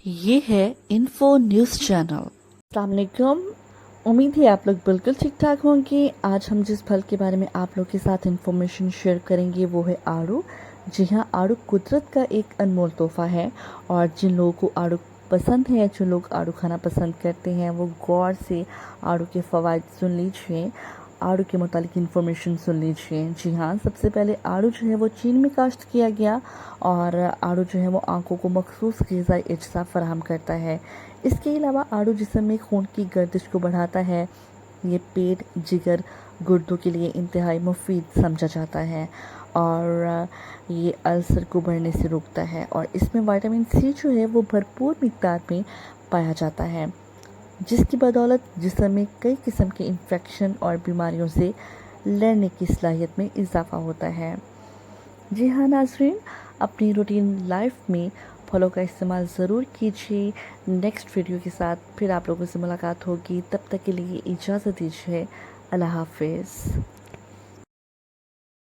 ये है info news channel. अस्सलाम वालेकुम। उम्मीद है आप लोग बिल्कुल ठीक ठाक होंगे। आज हम जिस फल के बारे में आप लोग के साथ इन्फॉर्मेशन शेयर करेंगे वो है आड़ू। जी हाँ, आड़ू कुदरत का एक अनमोल तोहफा है और जिन लोगों को आड़ू पसंद है, जो लोग आड़ू खाना पसंद करते हैं, वो गौर से आड़ू के फ़वाइद सुन लीजिए, आड़ू के मुतालिक इन्फॉर्मेशन सुन लीजिए। जी हाँ, सबसे पहले आड़ू जो है वो चीन में काश्त किया गया और आड़ू जो है वो आंखों को मखसूस ग़िज़ाई अज्जा फराहम करता है। इसके अलावा आड़ू जिस्म में खून की गर्दिश को बढ़ाता है। ये पेट, जिगर, गुर्दों के लिए इंतहाई मुफीद समझा जाता है और ये अल्सर को बढ़ने से रोकता है और इसमें विटामिन सी जो है वो भरपूर मिकदार में पाया जाता है, जिसकी बदौलत जिस्म में कई किस्म के इन्फेक्शन और बीमारियों से लड़ने की सलाहियत में इजाफा होता है। जी हाँ नाज़रीन, अपनी रूटीन लाइफ में फलों का इस्तेमाल ज़रूर कीजिए। नेक्स्ट वीडियो के साथ फिर आप लोगों से मुलाकात होगी, तब तक के लिए इजाज़त दीजिए। अल्लाह हाफ़िज़।